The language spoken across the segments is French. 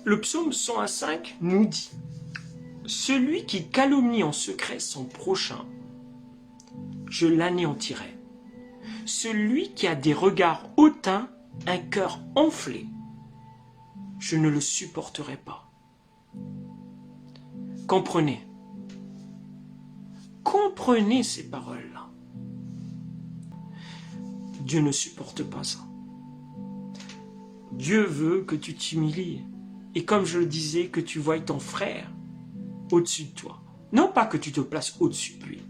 le psaume 105 nous dit, « Celui qui calomnie en secret son prochain, je l'anéantirai. Celui qui a des regards hautains, un cœur enflé, je ne le supporterai pas. » Comprenez. Comprenez ces paroles-là. Dieu ne supporte pas ça. Dieu veut que tu t'humilies. Et comme je le disais, que tu voies ton frère au-dessus de toi. Non pas que tu te places au-dessus de lui.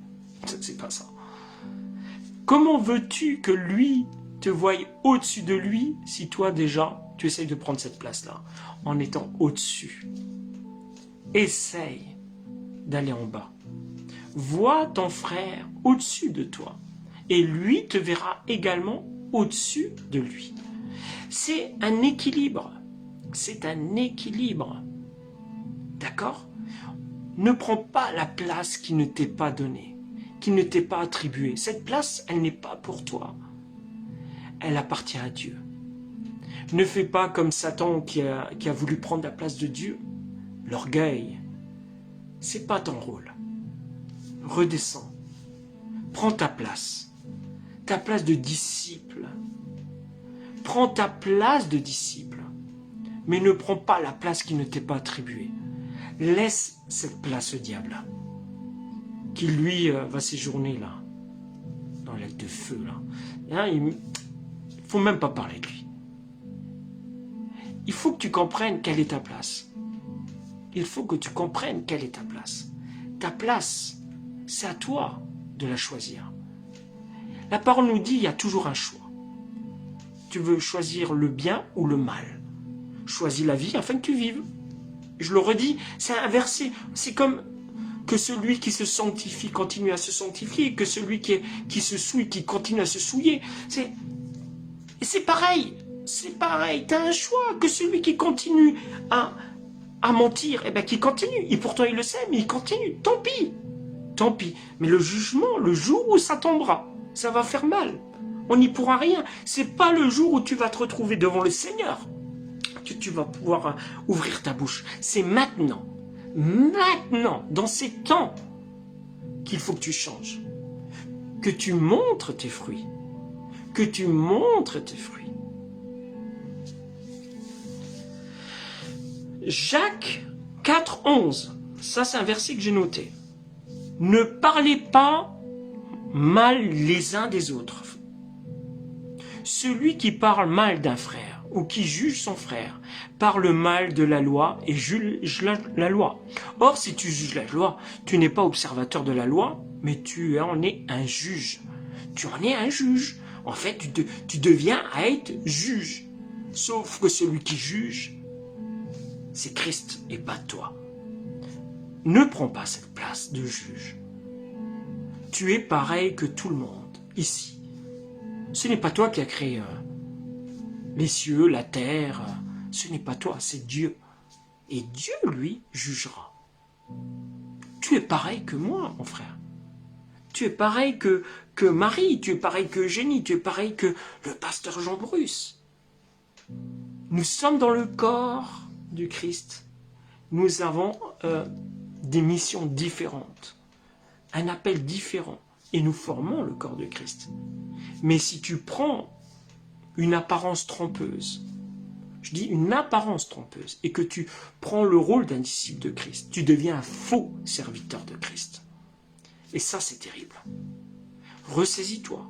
C'est pas ça. Comment veux-tu que lui te voie au-dessus de lui si toi déjà, tu essayes de prendre cette place-là en étant au-dessus? Essaye d'aller en bas. Vois ton frère au-dessus de toi. Et lui te verra également au-dessus de lui. C'est un équilibre. C'est un équilibre. D'accord? Ne prends pas la place qui ne t'est pas donnée, qui ne t'est pas attribuée. Cette place, elle n'est pas pour toi. Elle appartient à Dieu. Ne fais pas comme Satan qui a voulu prendre la place de Dieu. L'orgueil, c'est pas ton rôle. Redescends. Prends ta place de disciple. Prends ta place de disciple. Mais ne prends pas la place qui ne t'est pas attribuée. Laisse cette place au diable, qui lui va séjourner là, dans l'aile de feu là. Il ne faut même pas parler de lui. Il faut que tu comprennes quelle est ta place. Il faut que tu comprennes quelle est ta place. Ta place, c'est à toi de la choisir. La parole nous dit, il y a toujours un choix. Tu veux choisir le bien ou le mal. Choisis la vie afin que tu vives. Je le redis, c'est inversé. C'est comme que celui qui se sanctifie continue à se sanctifier, et que celui qui se souille, qui continue à se souiller. C'est pareil. C'est pareil. Tu as un choix. Que celui qui continue à mentir, eh ben, qui continue. Et pourtant, il le sait, mais il continue. Tant pis. Tant pis. Mais le jugement, le jour où ça tombera, ça va faire mal. On n'y pourra rien. C'est pas le jour où tu vas te retrouver devant le Seigneur que tu vas pouvoir ouvrir ta bouche. C'est maintenant. Maintenant, dans ces temps, qu'il faut que tu changes. Que tu montres tes fruits. Que tu montres tes fruits. Jacques 4,11. Ça, c'est un verset que j'ai noté. Ne parlez pas mal les uns des autres. Celui qui parle mal d'un frère ou qui juge son frère parle mal de la loi et juge la loi. Or, si tu juges la loi, tu n'es pas observateur de la loi, mais tu en es un juge. Tu en es un juge. En fait, tu deviens à être juge. Sauf que celui qui juge, c'est Christ et pas toi. Ne prends pas cette place de juge. Tu es pareil que tout le monde, ici. Ce n'est pas toi qui as créé les cieux, la terre. Ce n'est pas toi, c'est Dieu. Et Dieu, lui, jugera. Tu es pareil que moi, mon frère. Tu es pareil que Marie, tu es pareil que Eugénie, tu es pareil que le pasteur Jean Bruce. Nous sommes dans le corps du Christ. Nous avons des missions différentes, un appel différent, et nous formons le corps de Christ. Mais si tu prends une apparence trompeuse, je dis une apparence trompeuse, et que tu prends le rôle d'un disciple de Christ, tu deviens un faux serviteur de Christ. Et ça, c'est terrible. Ressaisis-toi,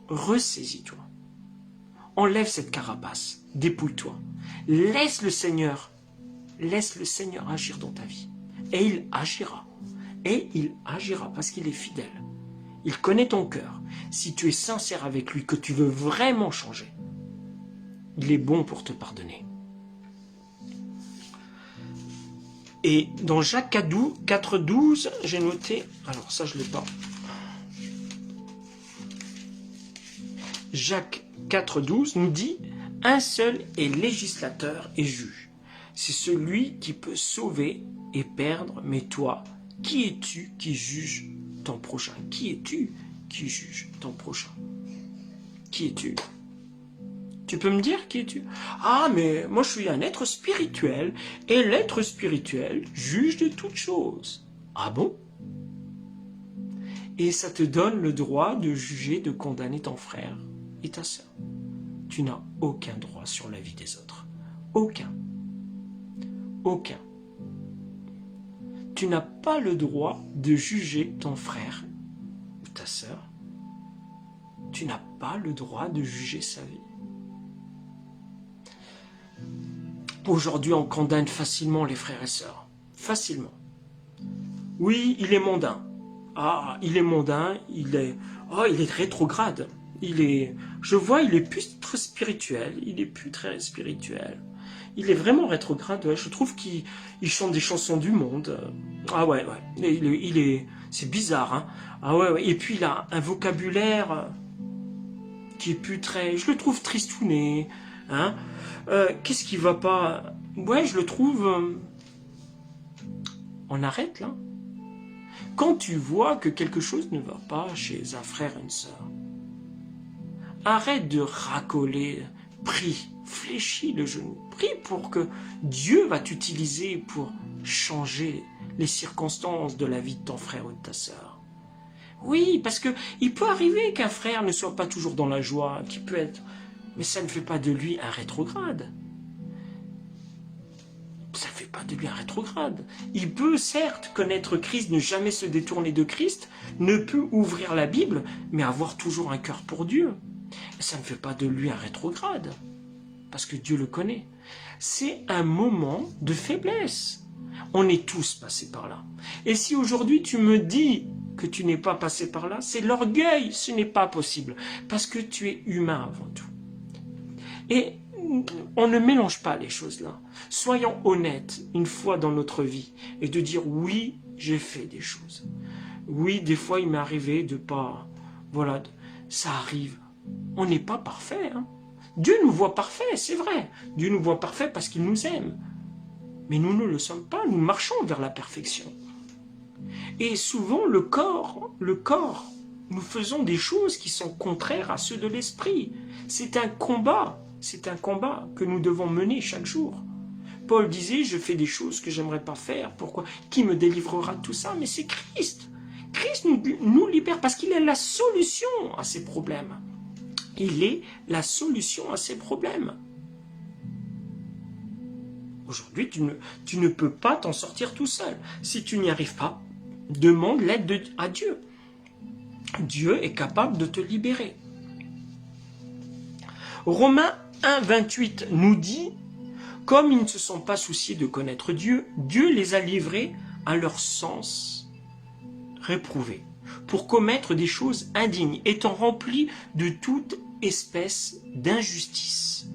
ressaisis-toi. Enlève cette carapace, dépouille-toi. Laisse le Seigneur agir dans ta vie. Et il agira. Et il agira parce qu'il est fidèle. Il connaît ton cœur. Si tu es sincère avec lui, que tu veux vraiment changer, il est bon pour te pardonner. Et dans Jacques 4,12, j'ai noté, alors ça je ne l'ai pas. Jacques 4,12 nous dit, un seul est législateur et juge. C'est celui qui peut sauver et perdre, mais toi, qui es-tu qui juge ton prochain? Qui es-tu qui juge ton prochain? Qui es-tu? Tu peux me dire qui es-tu? Ah, mais moi je suis un être spirituel, et l'être spirituel juge de toutes choses. Ah bon? Et ça te donne le droit de juger, de condamner ton frère et ta sœur. Tu n'as aucun droit sur la vie des autres. Aucun. Aucun. Tu n'as pas le droit de juger ton frère ou ta sœur. Tu n'as pas le droit de juger sa vie. Aujourd'hui, on condamne facilement les frères et sœurs. Facilement. Oui, il est mondain. Ah, il est mondain, il est rétrograde. Je vois, il est plus très spirituel. Il est plus très spirituel. Il est vraiment rétrograde. Ouais. Je trouve qu'il chante des chansons du monde. Ah ouais, ouais. C'est bizarre, hein. Ah ouais, ouais. Et puis il a un vocabulaire qui est plus très. Je le trouve tristouné, hein. Qu'est-ce qui va pas? Ouais, je le trouve. On arrête là. Quand tu vois que quelque chose ne va pas chez un frère et une sœur, arrête de racoler, prie, fléchis le genou, prie pour que Dieu va t'utiliser pour changer les circonstances de la vie de ton frère ou de ta sœur. Oui, parce que il peut arriver qu'un frère ne soit pas toujours dans la joie, qu'il peut être, mais ça ne fait pas de lui un rétrograde. Ça ne fait pas de lui un rétrograde. Il peut certes connaître Christ, ne jamais se détourner de Christ, ne peut ouvrir la Bible, mais avoir toujours un cœur pour Dieu. Et ça ne fait pas de lui un rétrograde, parce que Dieu le connaît. C'est un moment de faiblesse. On est tous passés par là. Et si aujourd'hui tu me dis que tu n'es pas passé par là, c'est l'orgueil, ce n'est pas possible, parce que tu es humain avant tout. Et on ne mélange pas les choses là. Soyons honnêtes une fois dans notre vie et de dire oui, j'ai fait des choses. Oui, des fois il m'est arrivé de pas... Voilà, ça arrive. On n'est pas parfait. Hein. Dieu nous voit parfait, c'est vrai. Dieu nous voit parfait parce qu'il nous aime. Mais nous ne le sommes pas, nous marchons vers la perfection. Et souvent le corps, nous faisons des choses qui sont contraires à ceux de l'esprit. C'est un combat que nous devons mener chaque jour. Paul disait, je fais des choses que j'aimerais pas faire. Pourquoi? Qui me délivrera de tout ça? Mais c'est Christ. Christ nous libère parce qu'il est la solution à ces problèmes. Il est la solution à ces problèmes. Aujourd'hui, tu ne peux pas t'en sortir tout seul. Si tu n'y arrives pas, demande l'aide à Dieu. Dieu est capable de te libérer. Romains 1, 28 nous dit, comme ils ne se sont pas souciés de connaître Dieu, Dieu les a livrés à leur sens réprouvé, pour commettre des choses indignes, étant remplis de toute espèce d'injustice,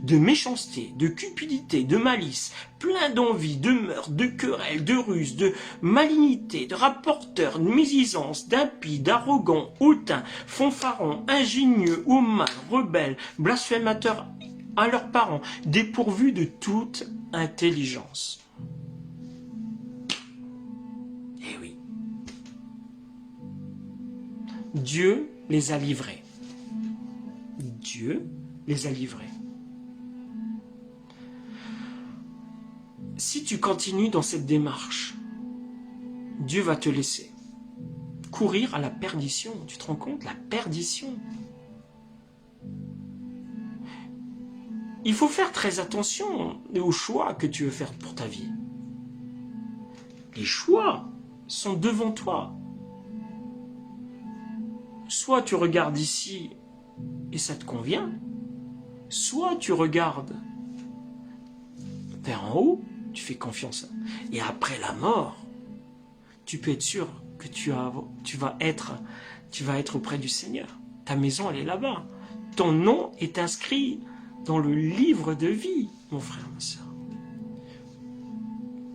de méchanceté, de cupidité, de malice, plein d'envie, de meurtre, de querelles, de ruses, de malignité, de rapporteurs, de médisance, d'impies, d'arrogants, hautains, fanfarons, ingénieux, homards, rebelles, blasphémateurs à leurs parents, dépourvus de toute intelligence. Eh oui. Dieu les a livrés. Dieu les a livrés. Si tu continues dans cette démarche, Dieu va te laisser courir à la perdition. Tu te rends compte? La perdition. Il faut faire très attention aux choix que tu veux faire pour ta vie. Les choix sont devant toi. Soit tu regardes ici et ça te convient, soit tu regardes vers en haut, tu fais confiance. Et après la mort, tu peux être sûr que tu vas être auprès du Seigneur. Ta maison, elle est là-bas. Ton nom est inscrit dans le livre de vie, mon frère, ma soeur.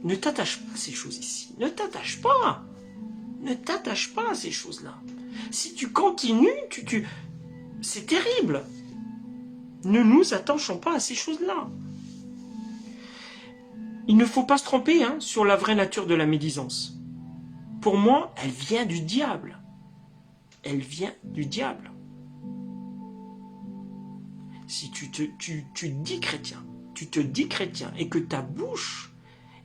Ne t'attache pas à ces choses ici. Ne t'attache pas. Ne t'attache pas à ces choses-là. Si tu continues, c'est terrible. Ne nous attachons pas à ces choses-là. Il ne faut pas se tromper sur la vraie nature de la médisance. Pour moi, elle vient du diable. Elle vient du diable. si tu dis chrétien, tu te dis chrétien et que ta bouche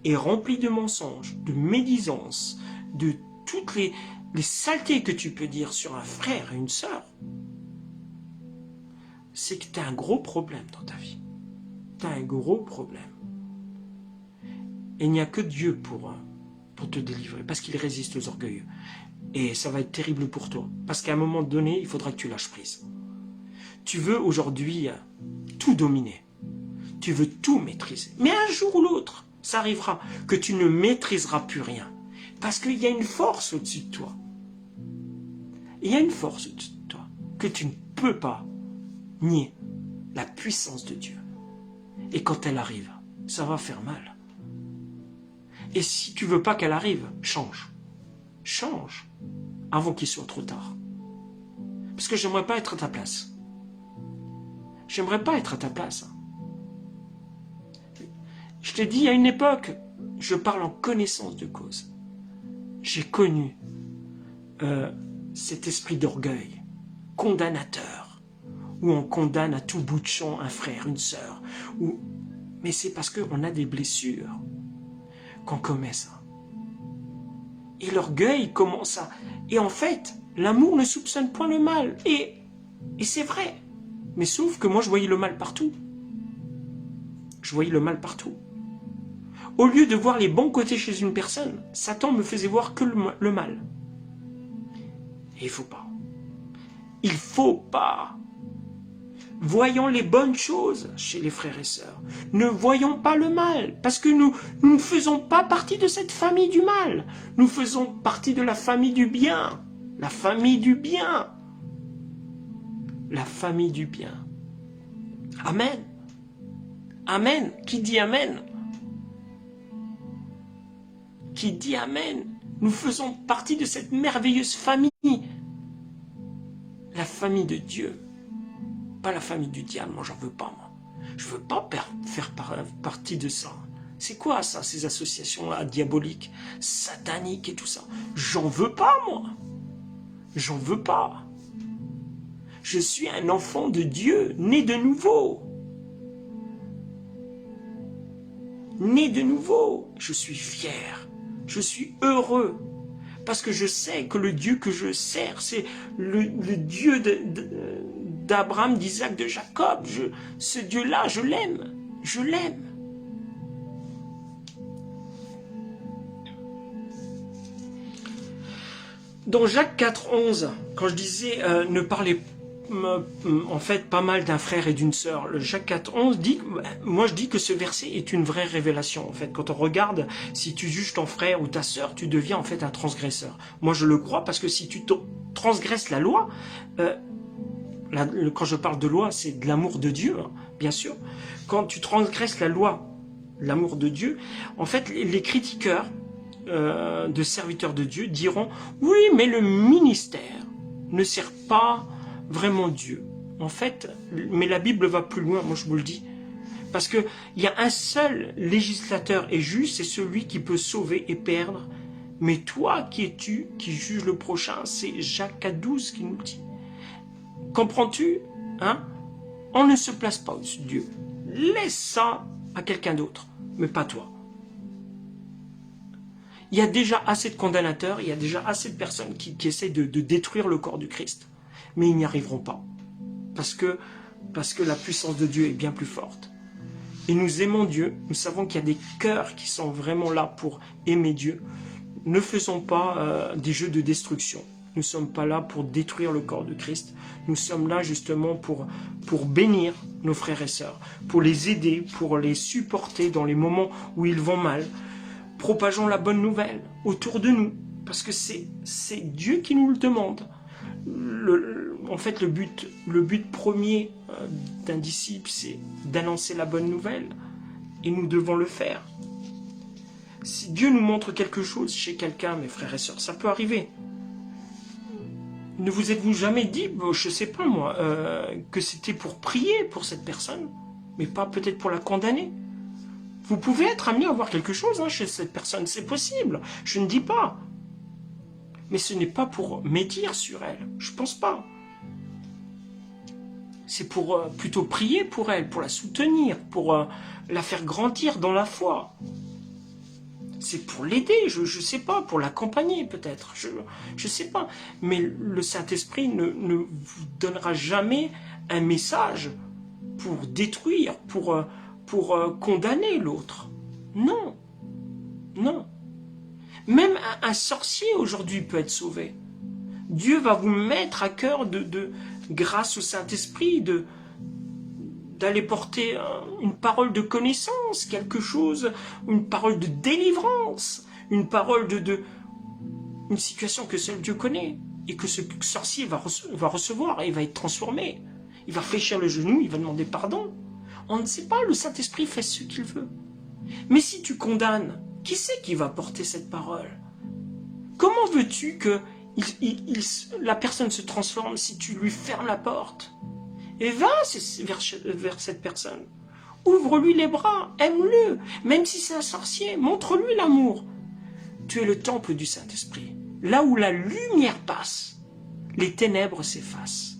est remplie de mensonges, de médisance, de toutes les saletés que tu peux dire sur un frère et une sœur, c'est que tu as un gros problème dans ta vie. Tu as un gros problème. Et il n'y a que Dieu pour te délivrer, parce qu'il résiste aux orgueilleux. Et ça va être terrible pour toi, parce qu'à un moment donné, il faudra que tu lâches prise. Tu veux aujourd'hui tout dominer. Tu veux tout maîtriser. Mais un jour ou l'autre, ça arrivera que tu ne maîtriseras plus rien. Parce qu'il y a une force au-dessus de toi. Il y a une force au-dessus de toi que tu ne peux pas nier. La puissance de Dieu. Et quand elle arrive, ça va faire mal. Et si tu veux pas qu'elle arrive, change. Change avant qu'il soit trop tard. Parce que j'aimerais pas être à ta place. J'aimerais pas être à ta place. Je te dis, à une époque, je parle en connaissance de cause. J'ai connu cet esprit d'orgueil, condamnateur, où on condamne à tout bout de champ un frère, une sœur. Mais c'est parce qu'on a des blessures qu'on commet ça. Et l'orgueil commence à... Et en fait, l'amour ne soupçonne point le mal. Et c'est vrai. Mais sauf que moi, je voyais le mal partout. Je voyais le mal partout. Au lieu de voir les bons côtés chez une personne, Satan me faisait voir que le mal. Et il faut pas. Il faut pas. Voyons les bonnes choses chez les frères et sœurs. Ne voyons pas le mal, parce que nous ne faisons pas partie de cette famille du mal. Nous faisons partie de la famille du bien. La famille du bien. La famille du bien. Amen. Amen. Qui dit Amen? Qui dit Amen? Nous faisons partie de cette merveilleuse famille. La famille de Dieu. Pas la famille du diable, moi j'en veux pas, moi. Je veux pas faire partie de ça. C'est quoi ça, ces associations-là diaboliques, sataniques et tout ça? J'en veux pas, moi. J'en veux pas. Je suis un enfant de Dieu, né de nouveau. Né de nouveau. Je suis fier. Je suis heureux. Parce que je sais que le Dieu que je sers, c'est le Dieu d'Abraham, d'Isaac, de Jacob. Ce Dieu-là, je l'aime. Je l'aime. Dans Jacques 4,11, quand je disais ne parlez en fait pas mal d'un frère et d'une sœur, le Jacques 4,11 dit, moi je dis que ce verset est une vraie révélation. En fait, quand on regarde, si tu juges ton frère ou ta sœur, tu deviens en fait un transgresseur. Moi je le crois parce que si tu transgresses la loi, quand je parle de loi, c'est de l'amour de Dieu, hein, bien sûr. Quand tu transgresses la loi, l'amour de Dieu, en fait les critiqueurs de serviteurs de Dieu diront oui, mais le ministère ne sert pas vraiment Dieu. En fait, mais la Bible va plus loin, moi je vous le dis. Parce qu'il y a un seul législateur et juge, c'est celui qui peut sauver et perdre. Mais toi, qui es-tu qui juge le prochain? C'est Jacques 4,12 qui nous le dit. Comprends-tu, hein? On ne se place pas au-dessus de Dieu. Laisse ça à quelqu'un d'autre, mais pas toi. Il y a déjà assez de condamnateurs, il y a déjà assez de personnes qui essayent de détruire le corps du Christ. Mais ils n'y arriveront pas. Parce que la puissance de Dieu est bien plus forte. Et nous aimons Dieu, nous savons qu'il y a des cœurs qui sont vraiment là pour aimer Dieu. Ne faisons pas des jeux de destruction. Nous ne sommes pas là pour détruire le corps de Christ. Nous sommes là justement pour bénir nos frères et sœurs, pour les aider, pour les supporter dans les moments où ils vont mal. Propageons la bonne nouvelle autour de nous, parce que c'est Dieu qui nous le demande. En fait, le but premier d'un disciple, c'est d'annoncer la bonne nouvelle, et nous devons le faire. Si Dieu nous montre quelque chose chez quelqu'un, mes frères et sœurs, ça peut arriver. Ne vous êtes-vous jamais dit, je ne sais pas moi, que c'était pour prier pour cette personne, mais pas peut-être pour la condamner? Vous pouvez être amené à voir quelque chose chez cette personne, c'est possible, je ne dis pas. Mais ce n'est pas pour médire sur elle, je ne pense pas. C'est pour plutôt prier pour elle, pour la soutenir, pour la faire grandir dans la foi. C'est pour l'aider, je ne sais pas, pour l'accompagner peut-être, je ne sais pas. Mais le Saint-Esprit ne vous donnera jamais un message pour détruire, pour condamner l'autre. Non, non. Même un sorcier aujourd'hui peut être sauvé. Dieu va vous mettre à cœur, grâce au Saint-Esprit, d'aller porter une parole de connaissance, quelque chose, une parole de délivrance, une parole une situation que seul Dieu connaît, et que ce sorcier va recevoir, et il va être transformé. Il va fléchir le genou, il va demander pardon. On ne sait pas, le Saint-Esprit fait ce qu'il veut. Mais si tu condamnes, qui c'est qui va porter cette parole? Comment veux-tu que la personne se transforme si tu lui fermes la porte? Et va vers cette personne. Ouvre-lui les bras, aime-le, même si c'est un sorcier, montre-lui l'amour. Tu es le temple du Saint-Esprit. Là où la lumière passe, les ténèbres s'effacent.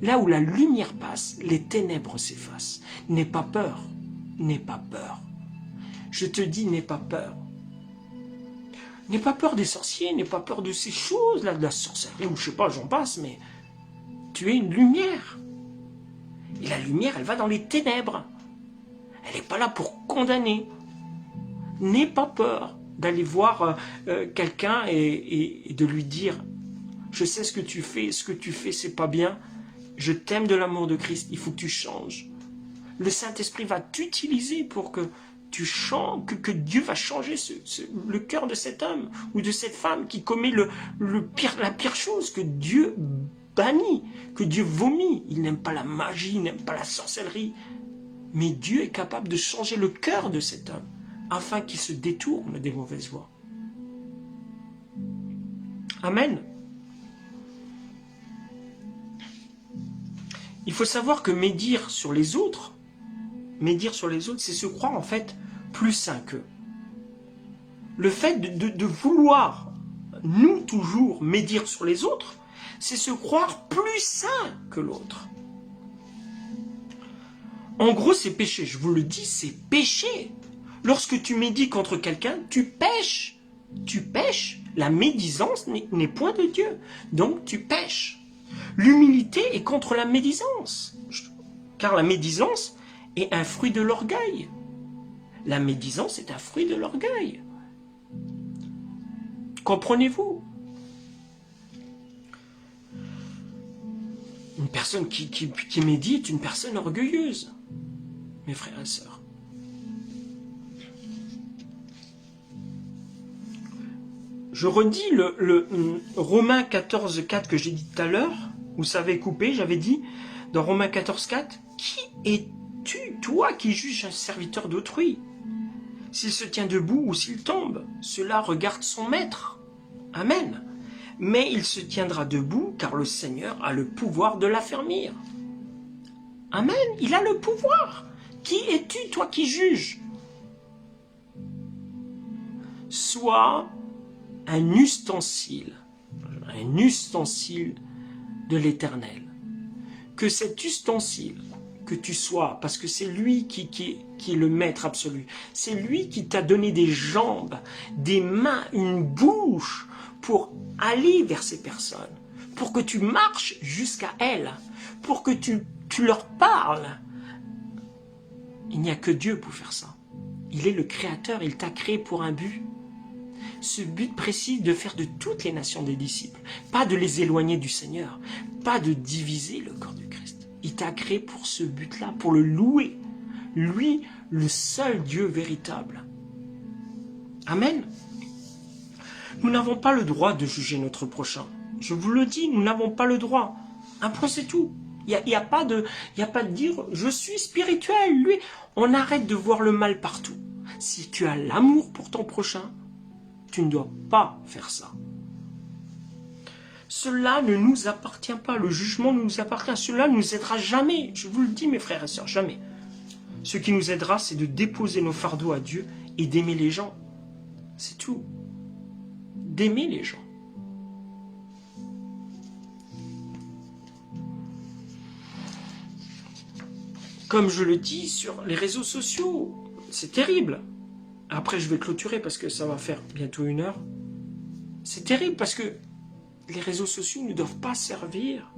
Là où la lumière passe, les ténèbres s'effacent. N'aie pas peur, n'aie pas peur. Je te dis, n'aie pas peur. N'aie pas peur des sorciers, n'aie pas peur de ces choses-là, de la sorcellerie, ou je sais pas, j'en passe, mais tu es une lumière. Et la lumière, elle va dans les ténèbres. Elle n'est pas là pour condamner. N'aie pas peur d'aller voir quelqu'un et de lui dire « Je sais ce que tu fais c'est pas bien. Je t'aime de l'amour de Christ, il faut que tu changes. » Le Saint-Esprit va t'utiliser pour que tu changes, que Dieu va changer le cœur de cet homme ou de cette femme qui commet la pire chose, que Dieu bannit, que Dieu vomit. Il n'aime pas la magie, il n'aime pas la sorcellerie. Mais Dieu est capable de changer le cœur de cet homme afin qu'il se détourne des mauvaises voies. Amen. Il faut savoir que médire sur les autres, c'est se croire en fait plus saint qu'eux. Le fait de vouloir, nous toujours, médire sur les autres, c'est se croire plus saint que l'autre. En gros, c'est péché. Je vous le dis, c'est péché. Lorsque tu médis contre quelqu'un, tu pèches. Tu pèches. La médisance n'est point de Dieu. Donc, tu pèches. L'humilité est contre la médisance. Car la médisance est un fruit de l'orgueil. La médisance est un fruit de l'orgueil. Comprenez-vous? Une personne qui médit est une personne orgueilleuse, mes frères et sœurs. Je redis le Romains 14,4 que j'ai dit tout à l'heure. Vous savez couper, j'avais dit dans Romains 14,4, qui es-tu, toi, qui juges un serviteur d'autrui? S'il se tient debout ou s'il tombe, cela regarde son maître. Amen. Mais il se tiendra debout, car le Seigneur a le pouvoir de l'affermir. Amen, il a le pouvoir. Qui es-tu, toi qui juges? Sois un ustensile de l'Éternel. Que cet ustensile, que tu sois, parce que c'est lui qui est le maître absolu, c'est lui qui t'a donné des jambes, des mains, une bouche, pour aller vers ces personnes, pour que tu marches jusqu'à elles, pour que tu leur parles. Il n'y a que Dieu pour faire ça. Il est le Créateur, il t'a créé pour un but. Ce but précis de faire de toutes les nations des disciples, pas de les éloigner du Seigneur, pas de diviser le corps du Christ. Il t'a créé pour ce but-là, pour le louer. Lui, le seul Dieu véritable. Amen. Nous n'avons pas le droit de juger notre prochain. Je vous le dis, nous n'avons pas le droit. Un point, c'est tout. Il n'y a pas de dire « je suis spirituel ». Lui, on arrête de voir le mal partout. Si tu as l'amour pour ton prochain, tu ne dois pas faire ça. Cela ne nous appartient pas. Le jugement ne nous appartient. Cela ne nous aidera jamais. Je vous le dis, mes frères et sœurs, jamais. Ce qui nous aidera, c'est de déposer nos fardeaux à Dieu et d'aimer les gens. C'est tout. D'aimer les gens. Comme je le dis sur les réseaux sociaux, c'est terrible. Après, je vais clôturer parce que ça va faire bientôt 1 heure. C'est terrible parce que les réseaux sociaux ne doivent pas servir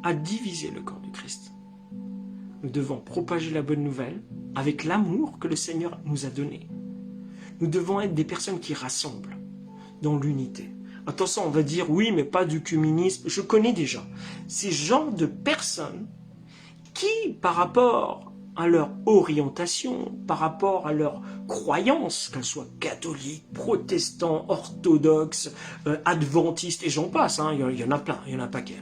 à diviser le corps du Christ. Nous devons propager la bonne nouvelle avec l'amour que le Seigneur nous a donné. Nous devons être des personnes qui rassemblent dans l'unité. Attention, on va dire oui, mais pas du communisme. Je connais déjà ces genres de personnes qui, par rapport à leur orientation, par rapport à leur croyance, qu'elles soient catholiques, protestants, orthodoxes, adventistes, et j'en passe, hein, il y en a plein, il y en a un paquet,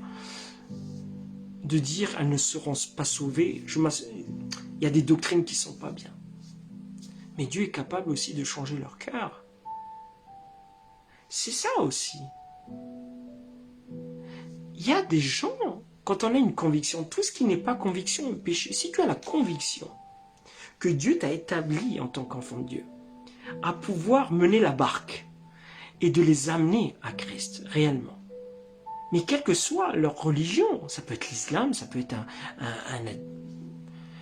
de dire elles ne seront pas sauvées. Il y a des doctrines qui ne sont pas bien. Mais Dieu est capable aussi de changer leur cœur. C'est ça aussi. Il y a des gens, quand on a une conviction, tout ce qui n'est pas conviction est péché. Si tu as la conviction que Dieu t'a établi en tant qu'enfant de Dieu, à pouvoir mener la barque et de les amener à Christ, réellement. Mais quelle que soit leur religion, ça peut être l'islam, ça peut être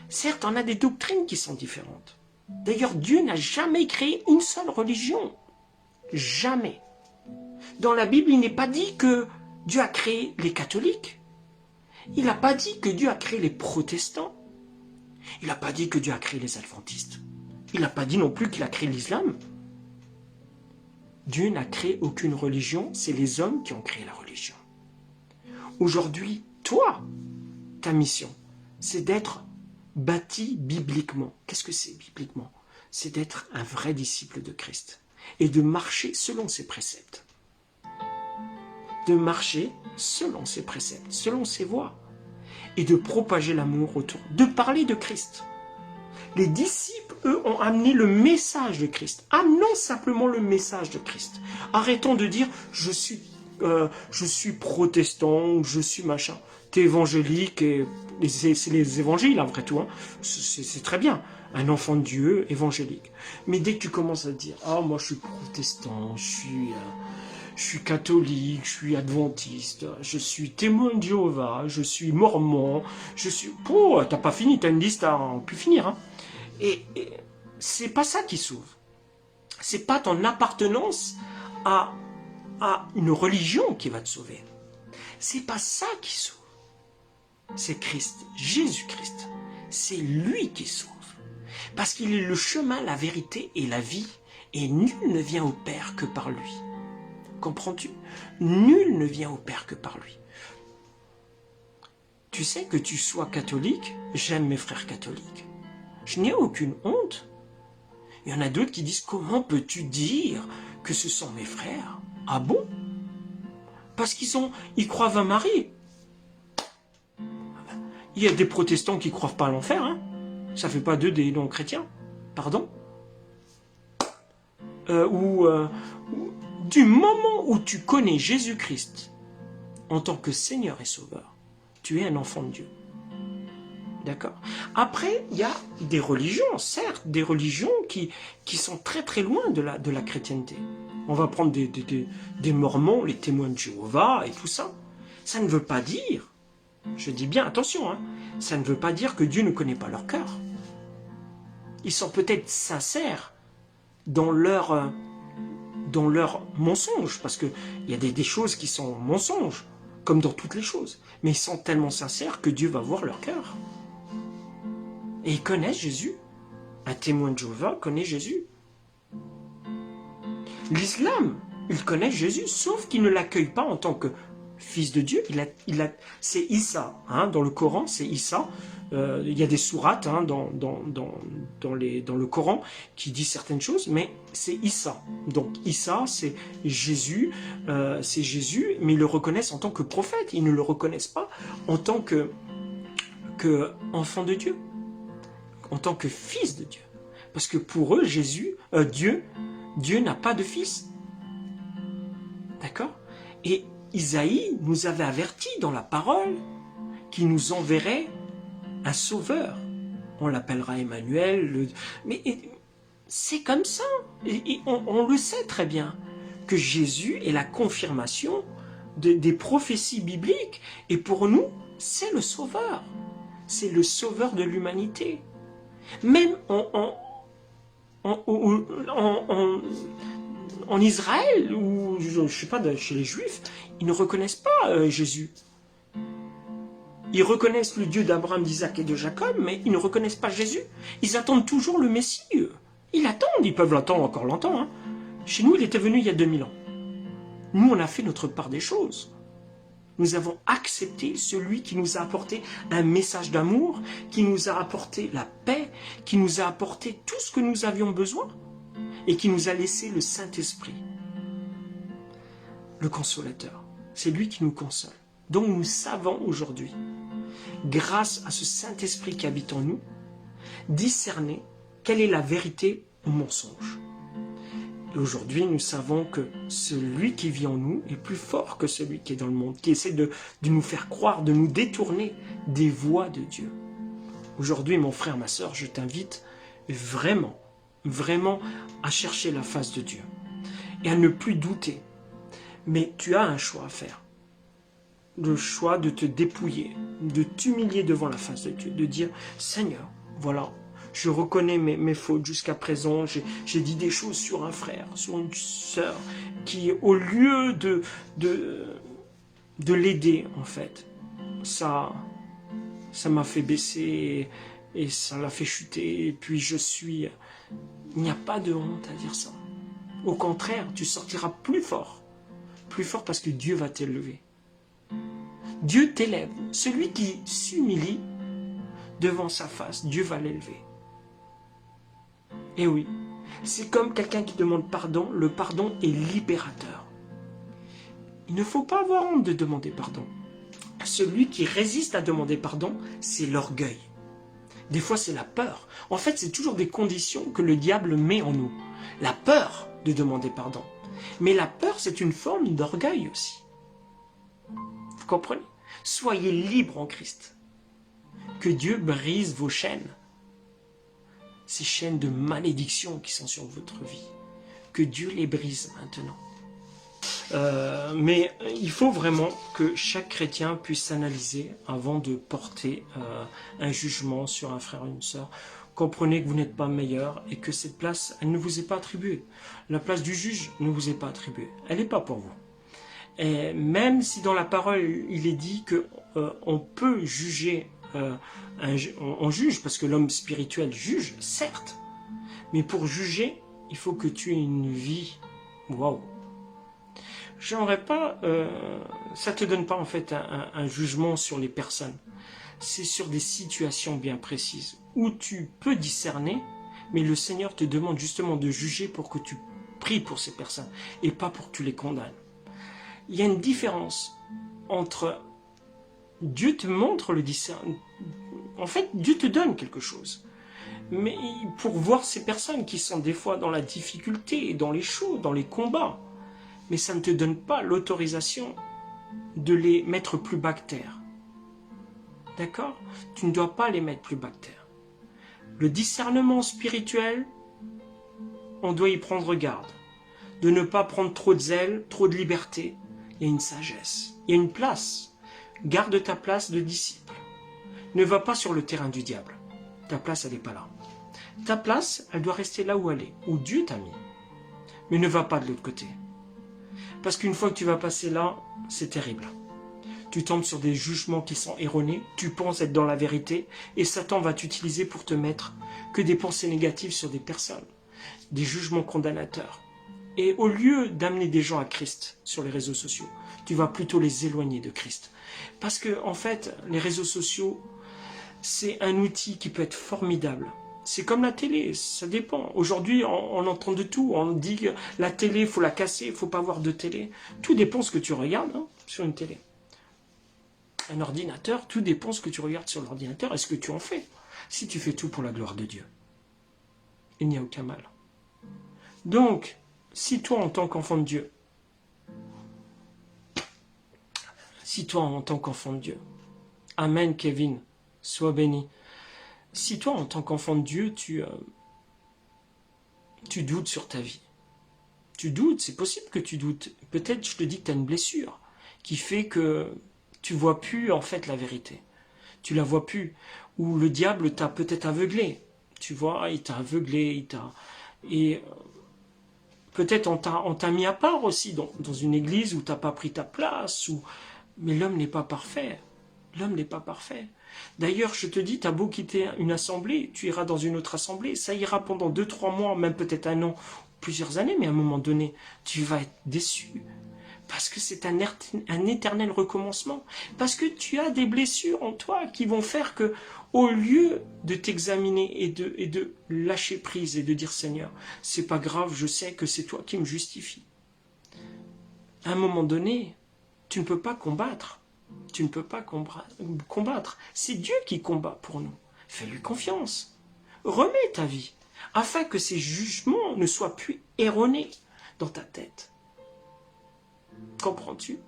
Certes, on a des doctrines qui sont différentes. D'ailleurs, Dieu n'a jamais créé une seule religion. Jamais. Dans la Bible, il n'est pas dit que Dieu a créé les catholiques. Il n'a pas dit que Dieu a créé les protestants. Il n'a pas dit que Dieu a créé les adventistes. Il n'a pas dit non plus qu'il a créé l'islam. Dieu n'a créé aucune religion, c'est les hommes qui ont créé la religion. Aujourd'hui, toi, ta mission, c'est d'être bâti bibliquement. Qu'est-ce que c'est bibliquement? C'est d'être un vrai disciple de Christ et de marcher selon ses préceptes. De marcher selon ses préceptes, selon ses voies, et de propager l'amour autour, de parler de Christ. Les disciples, eux, ont amené le message de Christ. Amenons simplement le message de Christ. Arrêtons de dire je suis protestant ou je suis machin. T'es évangélique et c'est les évangiles après tout. Hein. C'est très bien. Un enfant de Dieu évangélique. Mais dès que tu commences à dire moi je suis protestant, je suis catholique, je suis adventiste, je suis témoin de Jéhovah, je suis mormon, je suis... t'as pas fini, t'as une liste à en plus finir. Hein. Et c'est pas ça qui sauve. C'est pas ton appartenance à une religion qui va te sauver. C'est pas ça qui sauve. C'est Christ, Jésus-Christ. C'est lui qui sauve. Parce qu'il est le chemin, la vérité et la vie. Et nul ne vient au Père que par lui. Comprends-tu? Nul ne vient au Père que par lui. Tu sais que tu sois catholique, j'aime mes frères catholiques. Je n'ai aucune honte. Il y en a d'autres qui disent, comment peux-tu dire que ce sont mes frères? Ah bon? Parce ils croient à Marie. Il y a des protestants qui ne croient pas à l'enfer. Hein. Ça ne fait pas d'eux des non-chrétiens. Pardon? Du moment où tu connais Jésus-Christ en tant que Seigneur et Sauveur, tu es un enfant de Dieu. D'accord? Après, il y a des religions, certes, des religions qui sont très très loin de la chrétienté. On va prendre des mormons, les témoins de Jéhovah et tout ça. Ça ne veut pas dire, je dis bien attention, hein, ça ne veut pas dire que Dieu ne connaît pas leur cœur. Ils sont peut-être sincères dans leur mensonge, parce qu'il y a des choses qui sont mensonges, comme dans toutes les choses. Mais ils sont tellement sincères que Dieu va voir leur cœur. Et ils connaissent Jésus. Un témoin de Jéhovah connaît Jésus. L'islam, il connaît Jésus, sauf qu'il ne l'accueille pas en tant que fils de Dieu. C'est Issa, hein, dans le Coran, c'est Issa. Il y a des sourates hein, dans le Coran qui disent certaines choses, mais c'est Issa. Donc Issa, c'est Jésus, mais ils le reconnaissent en tant que prophète. Ils ne le reconnaissent pas en tant que enfant de Dieu, en tant que fils de Dieu. Parce que pour eux, Dieu n'a pas de fils. D'accord? Et Isaïe nous avait averti dans la parole qu'il nous enverrait un sauveur. On l'appellera Emmanuel. Mais c'est comme ça. Et on le sait très bien que Jésus est la confirmation des prophéties bibliques. Et pour nous, c'est le sauveur. c'est le sauveur de l'humanité. Même en Israël, ou je ne sais pas, chez les Juifs, ils ne reconnaissent pas Jésus. Ils reconnaissent le Dieu d'Abraham, d'Isaac et de Jacob, mais ils ne reconnaissent pas Jésus. Ils attendent toujours le Messie. Ils l'attendent, ils peuvent l'attendre encore longtemps. Hein. Chez nous, il était venu il y a 2000 ans. Nous, on a fait notre part des choses. Nous avons accepté celui qui nous a apporté un message d'amour, qui nous a apporté la paix, qui nous a apporté tout ce que nous avions besoin et qui nous a laissé le Saint-Esprit, le consolateur. C'est lui qui nous console. Donc nous savons aujourd'hui, grâce à ce Saint-Esprit qui habite en nous, discerner quelle est la vérité ou mensonge. Et aujourd'hui, nous savons que celui qui vit en nous est plus fort que celui qui est dans le monde, qui essaie de nous faire croire, de nous détourner des voies de Dieu. Aujourd'hui, mon frère, ma sœur, je t'invite vraiment, vraiment à chercher la face de Dieu et à ne plus douter. Mais tu as un choix à faire. Le choix de te dépouiller, de t'humilier devant la face de Dieu, de dire « Seigneur, voilà, je reconnais mes fautes jusqu'à présent, j'ai dit des choses sur un frère, sur une sœur, qui au lieu de l'aider, en fait, ça m'a fait baisser et ça l'a fait chuter, et puis je suis... » Il n'y a pas de honte à dire ça. Au contraire, tu sortiras plus fort parce que Dieu va t'élever. Dieu t'élève. Celui qui s'humilie devant sa face, Dieu va l'élever. Et oui, c'est comme quelqu'un qui demande pardon. Le pardon est libérateur. Il ne faut pas avoir honte de demander pardon. Celui qui résiste à demander pardon, c'est l'orgueil. Des fois, c'est la peur. En fait, c'est toujours des conditions que le diable met en nous. La peur de demander pardon. Mais la peur, c'est une forme d'orgueil aussi. Vous comprenez? Soyez libres en Christ. Que Dieu brise vos chaînes. Ces chaînes de malédiction qui sont sur votre vie. Que Dieu les brise maintenant. Mais il faut vraiment que chaque chrétien puisse s'analyser avant de porter un jugement sur un frère ou une sœur. Comprenez que vous n'êtes pas meilleur et que cette place, elle ne vous est pas attribuée. La place du juge ne vous est pas attribuée. Elle n'est pas pour vous. Et même si dans la parole, il est dit qu'on peut juger, on juge, parce que l'homme spirituel juge, certes. Mais pour juger, il faut que tu aies une vie. Waouh! J'aimerais pas, ça te donne pas en fait un jugement sur les personnes. C'est sur des situations bien précises où tu peux discerner, mais le Seigneur te demande justement de juger pour que tu pries pour ces personnes et pas pour que tu les condamnes. Il y a une différence entre Dieu te montre le discernement. En fait, Dieu te donne quelque chose. Mais pour voir ces personnes qui sont des fois dans la difficulté, dans les choses, dans les combats, mais ça ne te donne pas l'autorisation de les mettre plus bas que terre. D'accord? Tu ne dois pas les mettre plus bas que terre. Le discernement spirituel, on doit y prendre garde. De ne pas prendre trop de zèle, trop de liberté. Il y a une sagesse, il y a une place. Garde ta place de disciple. Ne va pas sur le terrain du diable. Ta place, elle n'est pas là. Ta place, elle doit rester là où elle est, où Dieu t'a mis. Mais ne va pas de l'autre côté. Parce qu'une fois que tu vas passer là, c'est terrible. Tu tombes sur des jugements qui sont erronés, tu penses être dans la vérité, et Satan va t'utiliser pour te mettre que des pensées négatives sur des personnes, des jugements condamnateurs. Et au lieu d'amener des gens à Christ sur les réseaux sociaux, tu vas plutôt les éloigner de Christ. Parce que, en fait, les réseaux sociaux, c'est un outil qui peut être formidable. C'est comme la télé, ça dépend. Aujourd'hui, on entend de tout. On dit que la télé, il faut la casser, il ne faut pas voir de télé. Tout dépend de ce que tu regardes sur une télé. Un ordinateur, tout dépend de ce que tu regardes sur l'ordinateur et ce que tu en fais. Si tu fais tout pour la gloire de Dieu, il n'y a aucun mal. Donc, si toi, en tant qu'enfant de Dieu, Amen, Kevin, sois béni. Si toi, en tant qu'enfant de Dieu, tu doutes sur ta vie, tu doutes, c'est possible que tu doutes. Peut-être, je te dis que tu as une blessure qui fait que tu vois plus en fait la vérité. tu la vois plus. Ou le diable t'a peut-être aveuglé. Tu vois, il t'a aveuglé, et peut-être on t'a mis à part aussi dans une église où t'as pas pris ta place. Mais l'homme n'est pas parfait. L'homme n'est pas parfait. D'ailleurs, je te dis, t'as beau quitter une assemblée, tu iras dans une autre assemblée, ça ira pendant 2, 3 mois, même peut-être un an, plusieurs années, mais à un moment donné, tu vas être déçu. Parce que c'est un éternel recommencement. Parce que tu as des blessures en toi qui vont faire que, au lieu de t'examiner et de lâcher prise et de dire Seigneur, c'est pas grave, je sais que c'est toi qui me justifie. À un moment donné, tu ne peux pas combattre. Tu ne peux pas combattre. C'est Dieu qui combat pour nous. Fais-lui confiance. Remets ta vie, afin que ces jugements ne soient plus erronés dans ta tête. Comprends-tu?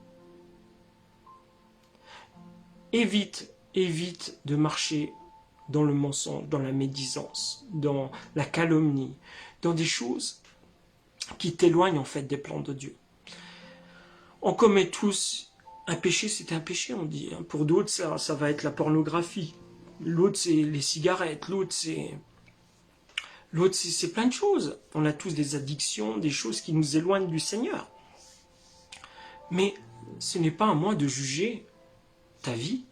Évite de marcher dans le mensonge, dans la médisance, dans la calomnie, dans des choses qui t'éloignent en fait des plans de Dieu. On commet tous un péché, c'est un péché, on dit. Pour d'autres, ça va être la pornographie. L'autre, c'est les cigarettes. L'autre, c'est plein de choses. On a tous des addictions, des choses qui nous éloignent du Seigneur. Mais ce n'est pas à moi de juger ta vie,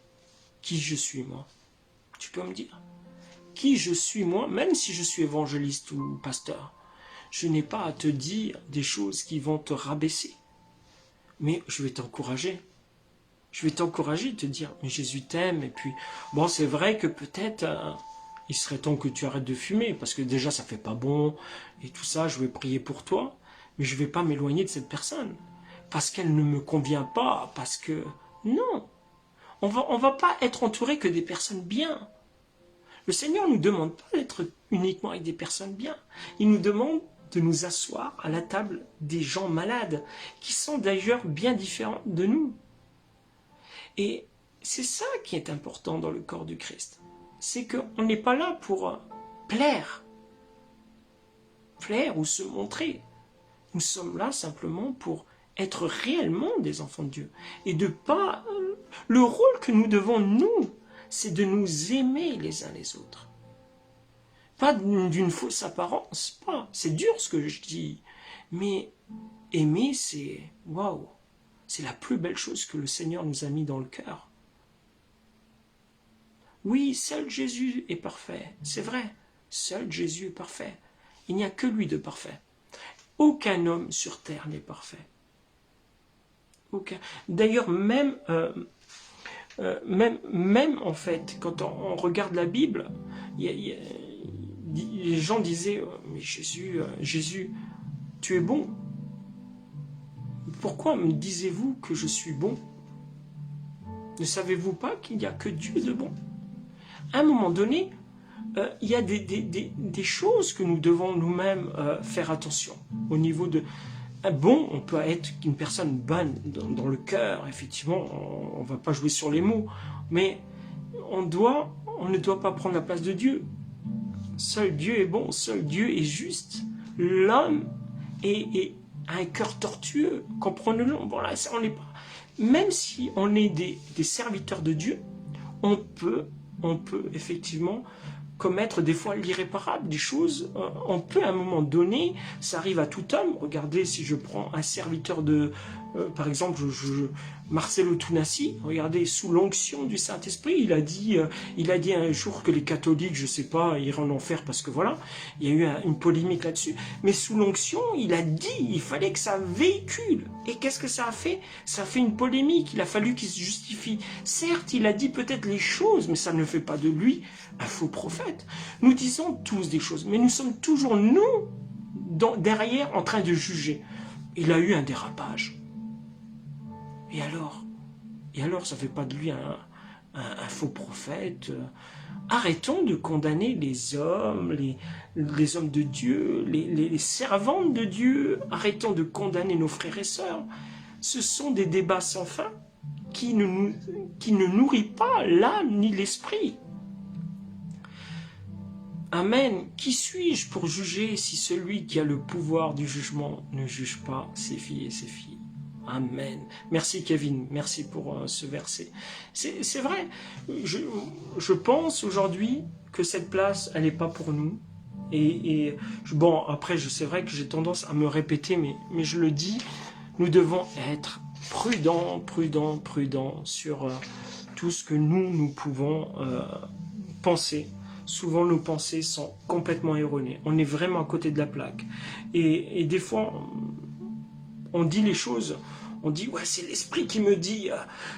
qui je suis moi. Tu peux me dire qui je suis moi, même si je suis évangéliste ou pasteur. Je n'ai pas à te dire des choses qui vont te rabaisser. Mais je vais t'encourager. Je vais t'encourager, te dire, mais Jésus t'aime, et puis, bon, c'est vrai que peut-être, il serait temps que tu arrêtes de fumer, parce que déjà, ça fait pas bon, et tout ça, je vais prier pour toi, mais je vais pas m'éloigner de cette personne, parce qu'elle ne me convient pas, parce que, non, on va pas être entouré que des personnes bien. Le Seigneur ne nous demande pas d'être uniquement avec des personnes bien, il nous demande de nous asseoir à la table des gens malades, qui sont d'ailleurs bien différents de nous. Et c'est ça qui est important dans le corps du Christ. C'est qu'on n'est pas là pour plaire ou se montrer. Nous sommes là simplement pour être réellement des enfants de Dieu. Et de pas... Le rôle que nous devons, nous, c'est de nous aimer les uns les autres. Pas d'une fausse apparence, pas. C'est dur ce que je dis. Mais aimer, c'est... Waouh! C'est la plus belle chose que le Seigneur nous a mis dans le cœur. Oui, seul Jésus est parfait, c'est vrai. Seul Jésus est parfait. Il n'y a que lui de parfait. Aucun homme sur terre n'est parfait. Aucun. D'ailleurs, même en fait, quand on regarde la Bible, les gens disaient, mais Jésus, tu es bon. Pourquoi me disiez-vous que je suis bon? Ne savez-vous pas qu'il n'y a que Dieu de bon? À un moment donné, il y a des choses que nous devons nous-mêmes faire attention. Au niveau de... Bon, on peut être une personne bonne dans le cœur, effectivement, on ne va pas jouer sur les mots, mais on ne doit pas prendre la place de Dieu. Seul Dieu est bon, seul Dieu est juste. L'homme a un cœur tortueux, comprenez-le. Bon, là, on n'est pas... Même si on est des serviteurs de Dieu, on peut effectivement commettre des fois l'irréparable, des choses, on peut à un moment donné, ça arrive à tout homme. Regardez, si je prends un serviteur de, par exemple, Marcelo Tunasi, regardez, sous l'onction du Saint-Esprit, il a dit un jour que les catholiques, je sais pas, iraient en enfer parce que voilà, il y a eu une polémique là-dessus, mais sous l'onction, il a dit, il fallait que ça véhicule. Et qu'est-ce que ça a fait? Ça a fait une polémique, il a fallu qu'il se justifie. Certes, il a dit peut-être les choses, mais ça ne fait pas de lui un faux prophète. Nous disons tous des choses, mais nous sommes toujours, nous, derrière, en train de juger. Il a eu un dérapage. Et alors, ça ne fait pas de lui un faux prophète. Arrêtons de condamner les hommes, les hommes de Dieu, les servantes de Dieu. Arrêtons de condamner nos frères et sœurs. Ce sont des débats sans fin qui ne nourrissent pas l'âme ni l'esprit. Amen. Qui suis-je pour juger si celui qui a le pouvoir du jugement ne juge pas ses filles et ses filles? Amen. Merci Kevin, merci pour ce verset. C'est vrai, je pense aujourd'hui que cette place, elle n'est pas pour nous. Bon, après, c'est vrai que j'ai tendance à me répéter, mais je le dis, nous devons être prudents, prudents, prudents sur tout ce que nous pouvons penser. Souvent, nos pensées sont complètement erronées. On est vraiment à côté de la plaque. Et des fois, on dit les choses, on dit, ouais, c'est l'esprit qui me dit,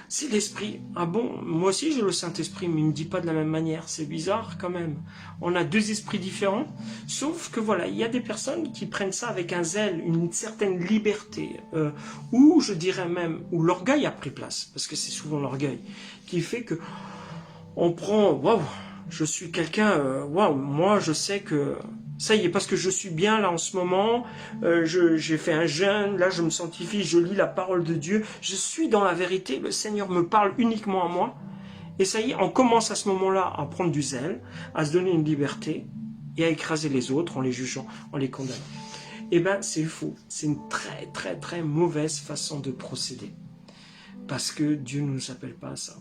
c'est l'esprit. Ah bon, moi aussi j'ai le Saint-Esprit, mais il ne me dit pas de la même manière. C'est bizarre quand même. On a deux esprits différents, sauf que voilà, il y a des personnes qui prennent ça avec un zèle, une certaine liberté, ou je dirais même, où l'orgueil a pris place, parce que c'est souvent l'orgueil, qui fait que on prend, waouh, je suis quelqu'un, waouh, moi je sais que ça y est, parce que je suis bien là en ce moment, j'ai fait un jeûne, là je me sanctifie, je lis la parole de Dieu, je suis dans la vérité, le Seigneur me parle uniquement à moi, et ça y est, on commence à ce moment-là à prendre du zèle, à se donner une liberté, et à écraser les autres en les jugeant, en les condamnant. Eh bien, c'est faux, c'est une très très très mauvaise façon de procéder, parce que Dieu ne nous appelle pas à ça.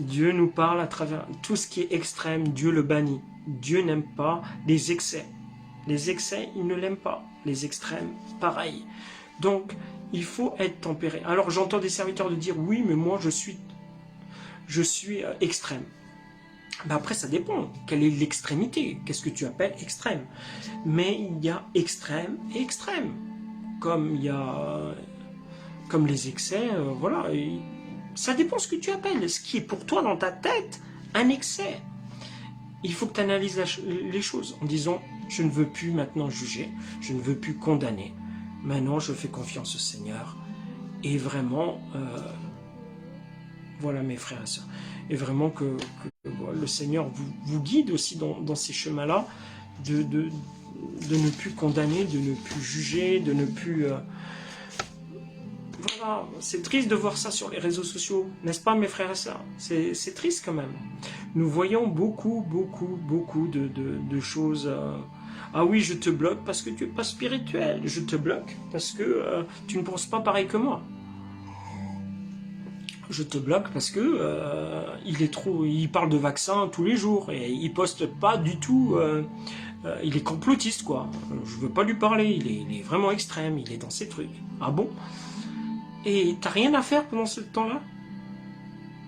Dieu nous parle à travers tout ce qui est extrême, Dieu le bannit. Dieu n'aime pas les excès. Les excès, il ne l'aime pas. Les extrêmes, pareil. Donc, il faut être tempéré. Alors, j'entends des serviteurs de dire, oui, mais moi, je suis extrême. Ben après, ça dépend. Quelle est l'extrémité? Qu'est-ce que tu appelles extrême? Mais il y a extrême et extrême. Comme il y a... Comme les excès, voilà. Ça dépend ce que tu appelles. Ce qui est pour toi dans ta tête un excès. Il faut que tu analyses les choses en disant, je ne veux plus maintenant juger, je ne veux plus condamner. Maintenant, je fais confiance au Seigneur. Et vraiment, voilà mes frères et sœurs. Et vraiment que le Seigneur vous guide aussi dans ces chemins-là, de ne plus condamner, de ne plus juger, de ne plus... Voilà, c'est triste de voir ça sur les réseaux sociaux, n'est-ce pas mes frères et sœurs? C'est triste quand même. Nous voyons beaucoup de choses. Ah oui, je te bloque parce que tu n'es pas spirituel. Je te bloque parce que tu ne penses pas pareil que moi. Je te bloque parce que il parle de vaccins tous les jours et il poste pas du tout. Il est complotiste quoi. Je veux pas lui parler. Il est vraiment extrême. Il est dans ses trucs. Ah bon? Et t'as rien à faire pendant ce temps-là?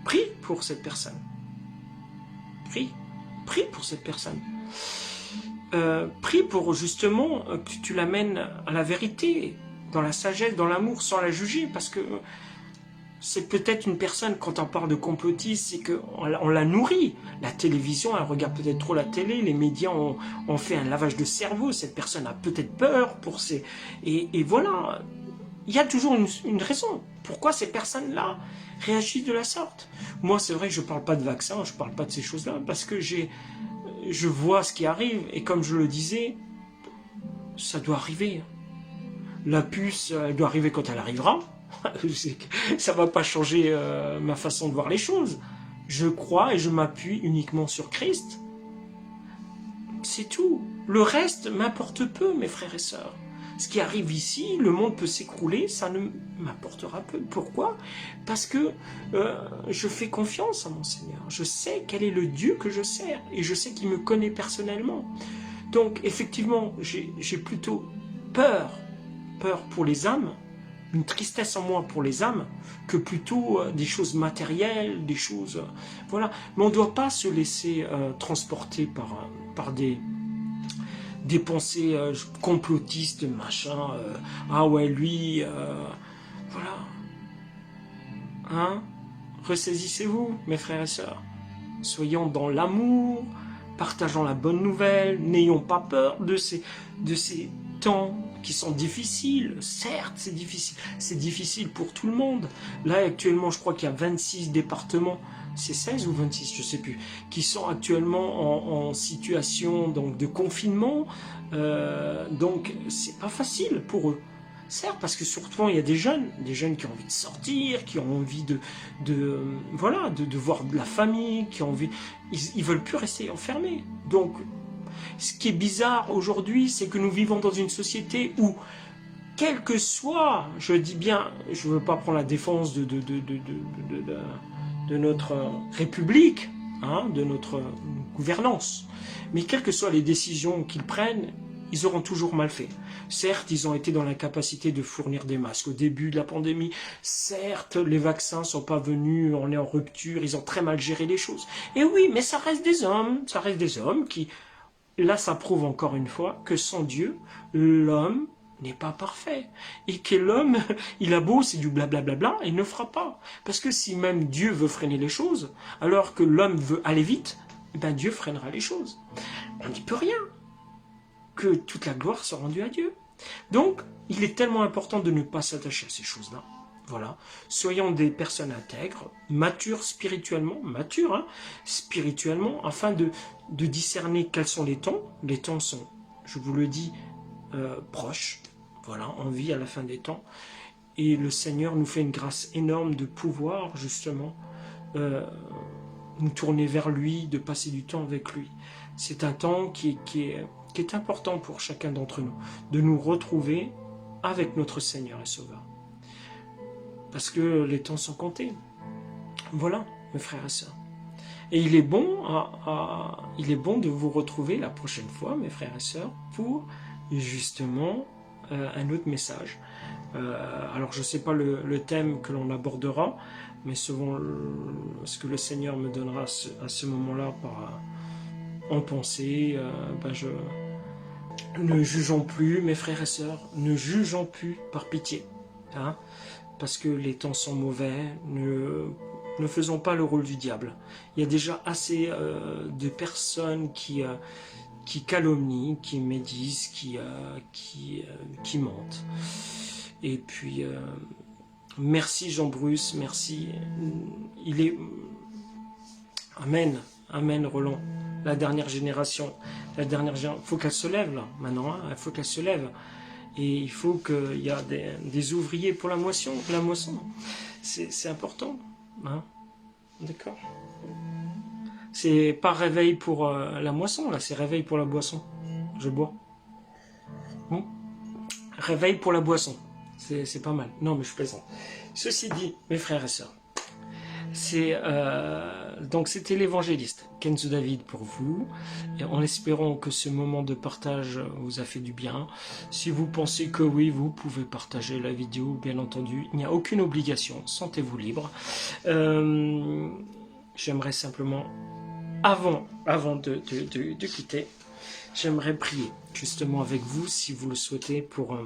Prie pour cette personne. Prie pour cette personne. Prie pour justement que tu l'amènes à la vérité, dans la sagesse, dans l'amour, sans la juger, parce que c'est peut-être une personne, quand on parle de complotiste, c'est qu'on la nourrit. La télévision, elle regarde peut-être trop la télé, les médias ont fait un lavage de cerveau, cette personne a peut-être peur pour ses... Et voilà, il y a toujours une raison. Pourquoi ces personnes-là réagissent de la sorte? Moi, c'est vrai que je ne parle pas de vaccin, je ne parle pas de ces choses-là, parce que je vois ce qui arrive, et comme je le disais, ça doit arriver. La puce, elle doit arriver quand elle arrivera. Ça ne va pas changer ma façon de voir les choses. Je crois et je m'appuie uniquement sur Christ. C'est tout. Le reste m'importe peu, mes frères et sœurs. Ce qui arrive ici, le monde peut s'écrouler, ça ne m'apportera peu. Pourquoi? Parce que je fais confiance à mon Seigneur. Je sais quel est le Dieu que je sers et je sais qu'il me connaît personnellement. Donc, effectivement, j'ai plutôt peur pour les âmes, une tristesse en moi pour les âmes, que plutôt des choses matérielles, des choses... voilà. Mais on ne doit pas se laisser transporter par des pensées complotistes, machin, ah ouais, lui, voilà. Hein? Ressaisissez-vous, mes frères et sœurs. Soyons dans l'amour, partageons la bonne nouvelle, n'ayons pas peur de ces temps qui sont difficiles. Certes, c'est difficile. C'est difficile pour tout le monde. Là, actuellement, je crois qu'il y a 26 départements, c'est 16 ou 26, je ne sais plus, qui sont actuellement en situation donc, de confinement. Donc, c'est pas facile pour eux. Certes, parce que surtout, il y a des jeunes qui ont envie de sortir, qui ont envie de voir de la famille, qui ont envie... Ils veulent plus rester enfermés. Donc, ce qui est bizarre aujourd'hui, c'est que nous vivons dans une société où quel que soit, je dis bien, je ne veux pas prendre la défense de notre République, hein, de notre gouvernance, mais quelles que soient les décisions qu'ils prennent, ils auront toujours mal fait. Certes, ils ont été dans l'incapacité de fournir des masques au début de la pandémie. Certes, les vaccins ne sont pas venus, on est en rupture, ils ont très mal géré les choses. Et oui, mais ça reste des hommes qui... Là, ça prouve encore une fois que sans Dieu, l'homme n'est pas parfait. Et que l'homme, il a beau, c'est du blablabla, il ne fera pas. Parce que si même Dieu veut freiner les choses, alors que l'homme veut aller vite, eh ben Dieu freinera les choses. On n'y peut rien. Que toute la gloire soit rendue à Dieu. Donc, il est tellement important de ne pas s'attacher à ces choses-là. Voilà. Soyons des personnes intègres, matures spirituellement, spirituellement, afin de discerner quels sont les temps. Les temps sont, je vous le dis, proches. Voilà, on vit à la fin des temps. Et le Seigneur nous fait une grâce énorme de pouvoir, justement, nous tourner vers lui, de passer du temps avec lui. C'est un temps qui est important pour chacun d'entre nous, de nous retrouver avec notre Seigneur et Sauveur. Parce que les temps sont comptés. Voilà, mes frères et sœurs. Et il est bon de vous retrouver la prochaine fois, mes frères et sœurs, pour justement un autre message. Alors, je ne sais pas le thème que l'on abordera, mais selon ce que le Seigneur me donnera à ce moment-là en pensée, ne jugeons plus, mes frères et sœurs, ne jugeons plus par pitié. Hein, parce que les temps sont mauvais, ne faisons pas le rôle du diable. Il y a déjà assez de personnes qui calomnient, qui médisent, qui mentent. Et puis, merci Jean-Bruce, merci. Amen, amen Roland. La dernière génération, il faut qu'elle se lève là, maintenant, hein, il faut qu'elle se lève. Et il faut qu'il y a des ouvriers pour la moisson. C'est important. Hein, d'accord. C'est pas réveil pour la moisson, là, c'est réveil pour la boisson. Je bois. Bon. Réveil pour la boisson. C'est pas mal. Non, mais je plaisante. Ceci dit, mes frères et sœurs, donc c'était l'évangéliste Kenzo David pour vous, et en espérant que ce moment de partage vous a fait du bien. Si vous pensez que oui, vous pouvez partager la vidéo, bien entendu, il n'y a aucune obligation, sentez-vous libre. J'aimerais simplement, avant de quitter, j'aimerais prier justement avec vous, si vous le souhaitez, pour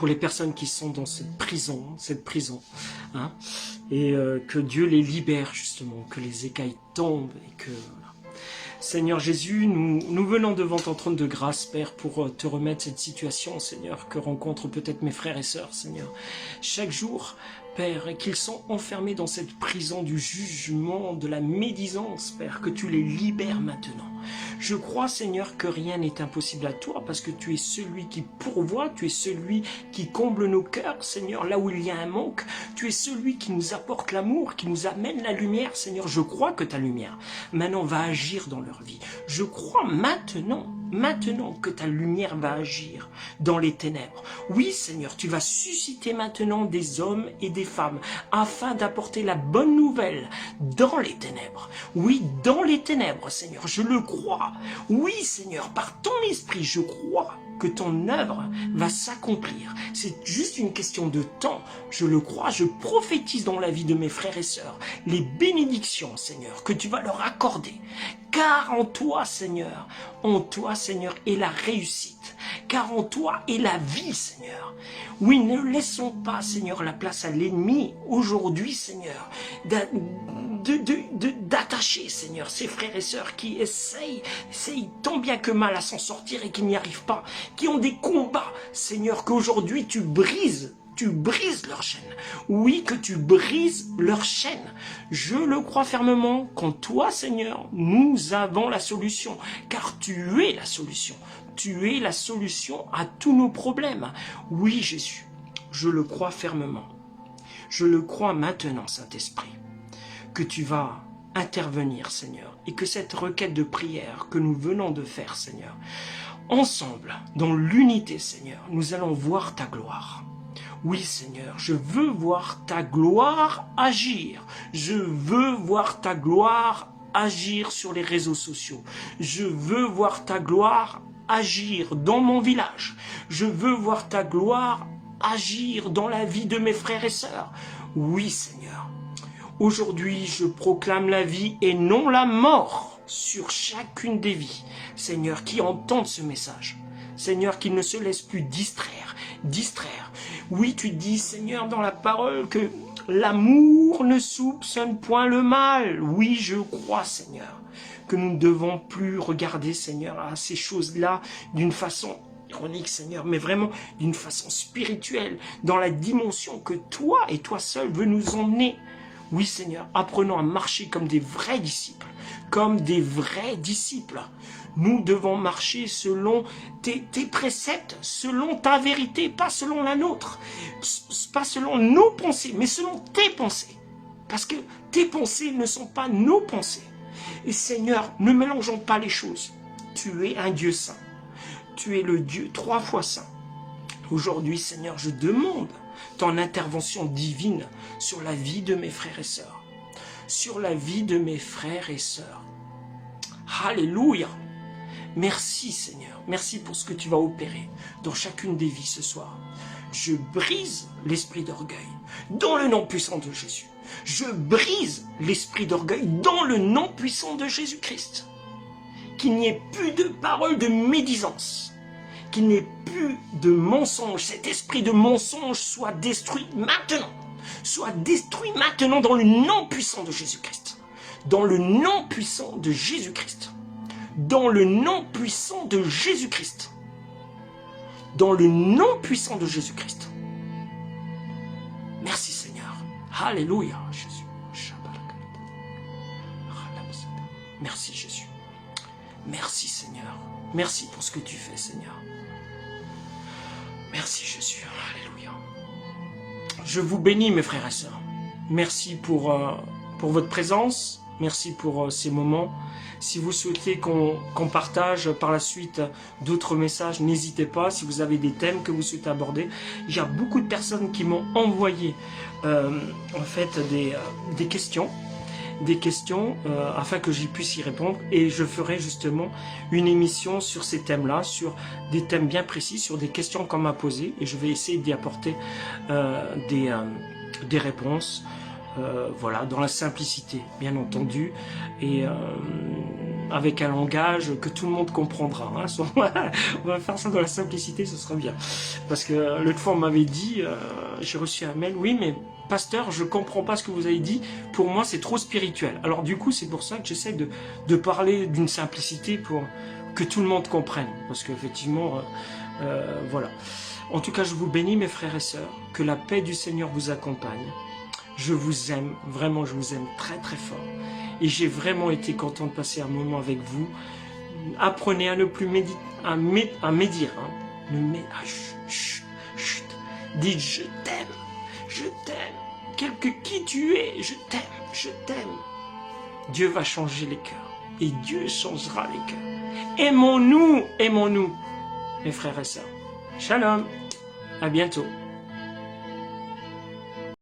les personnes qui sont dans cette prison, hein, et que Dieu les libère justement, que les écailles tombent, et que... Voilà. Seigneur Jésus, nous venons devant ton trône de grâce, Père, pour te remettre cette situation, Seigneur, que rencontrent peut-être mes frères et sœurs, Seigneur. Chaque jour, Père, et qu'ils sont enfermés dans cette prison du jugement, de la médisance, Père, que tu les libères maintenant. Je crois, Seigneur, que rien n'est impossible à toi, parce que tu es celui qui pourvoit, tu es celui qui comble nos cœurs, Seigneur, là où il y a un manque. Tu es celui qui nous apporte l'amour, qui nous amène la lumière, Seigneur. Je crois que ta lumière, maintenant, va agir dans leur vie. Je crois maintenant que ta lumière va agir dans les ténèbres. Oui, Seigneur, tu vas susciter maintenant des hommes et des femmes afin d'apporter la bonne nouvelle dans les ténèbres. Oui, dans les ténèbres, Seigneur, je le crois. Oui, Seigneur, par ton esprit, je crois que ton œuvre va s'accomplir. C'est juste une question de temps. Je le crois, je prophétise dans la vie de mes frères et sœurs les bénédictions, Seigneur, que tu vas leur accorder. Car en toi, Seigneur, est la réussite. Car en toi est la vie, Seigneur. Oui, ne laissons pas, Seigneur, la place à l'ennemi aujourd'hui, Seigneur, d'attacher, Seigneur, ces frères et sœurs qui essayent tant bien que mal à s'en sortir et qui n'y arrivent pas, qui ont des combats, Seigneur, qu'aujourd'hui tu brises leurs chaînes. Oui, que tu brises leurs chaînes. Je le crois fermement qu'en toi, Seigneur, nous avons la solution, car tu es la solution. Tu es la solution à tous nos problèmes. Oui, Jésus, je le crois fermement. Je le crois maintenant, Saint-Esprit, que tu vas intervenir, Seigneur, et que cette requête de prière que nous venons de faire, Seigneur, ensemble, dans l'unité, Seigneur, nous allons voir ta gloire. Oui, Seigneur, je veux voir ta gloire agir. Je veux voir ta gloire agir sur les réseaux sociaux. Je veux voir ta gloire agir dans mon village. Je veux voir ta gloire agir dans la vie de mes frères et sœurs. Oui, Seigneur. Aujourd'hui, je proclame la vie et non la mort sur chacune des vies, Seigneur, qui entendent ce message. Seigneur, qu'ils ne se laissent plus distraire. Oui, tu dis, Seigneur, dans la parole que l'amour ne soupçonne point le mal. Oui, je crois, Seigneur, que nous ne devons plus regarder, Seigneur, à ces choses-là d'une façon ironique, Seigneur, mais vraiment d'une façon spirituelle, dans la dimension que toi et toi seul veux nous emmener. Oui, Seigneur, apprenons à marcher comme des vrais disciples, comme des vrais disciples. Nous devons marcher selon tes préceptes, selon ta vérité, pas selon la nôtre, pas selon nos pensées, mais selon tes pensées. Parce que tes pensées ne sont pas nos pensées. Et Seigneur, ne mélangeons pas les choses. Tu es un Dieu saint. Tu es le Dieu 3 fois saint. Aujourd'hui, Seigneur, je demande ton intervention divine sur la vie de mes frères et sœurs. Sur la vie de mes frères et sœurs. Alléluia. Merci, Seigneur. Merci pour ce que tu vas opérer dans chacune des vies ce soir. Je brise l'esprit d'orgueil dans le nom puissant de Jésus. Je brise l'esprit d'orgueil dans le nom puissant de Jésus-Christ. Qu'il n'y ait plus de paroles de médisance. Qu'il n'y ait plus de mensonge. Cet esprit de mensonge soit détruit maintenant. Soit détruit maintenant dans le nom puissant de Jésus-Christ. Dans le nom puissant de Jésus-Christ. Dans le nom puissant de Jésus-Christ. Dans le nom puissant de Jésus-Christ. Merci Seigneur. Alléluia Jésus. Merci Jésus. Merci Seigneur. Merci pour ce que tu fais Seigneur. Merci Jésus. Alléluia. Je vous bénis mes frères et sœurs. Merci pour votre présence. Merci pour ces moments. Si vous souhaitez qu'on partage par la suite d'autres messages, n'hésitez pas. Si vous avez des thèmes que vous souhaitez aborder, il y a beaucoup de personnes qui m'ont envoyé en fait des questions. Afin que j'y puisse y répondre, et je ferai justement une émission sur ces thèmes-là, sur des thèmes bien précis, sur des questions qu'on m'a posées, et je vais essayer d'y apporter des réponses, voilà, dans la simplicité, bien entendu, et avec un langage que tout le monde comprendra. Hein. On va faire ça dans la simplicité, ce sera bien. Parce que l'autre fois, on m'avait dit, j'ai reçu un mail, oui, mais pasteur, je comprends pas ce que vous avez dit, pour moi, c'est trop spirituel. Alors du coup, c'est pour ça que j'essaie de parler d'une simplicité pour que tout le monde comprenne. Parce qu'effectivement, voilà. En tout cas, je vous bénis, mes frères et sœurs, que la paix du Seigneur vous accompagne. Je vous aime, vraiment, je vous aime très très fort. Et j'ai vraiment été content de passer un moment avec vous. Apprenez à ne plus médire, à médire. Hein. Chut. Dites je t'aime, qui tu es, je t'aime. Dieu va changer les cœurs. Et Dieu changera les cœurs. Aimons-nous, mes frères et sœurs. Shalom, à bientôt.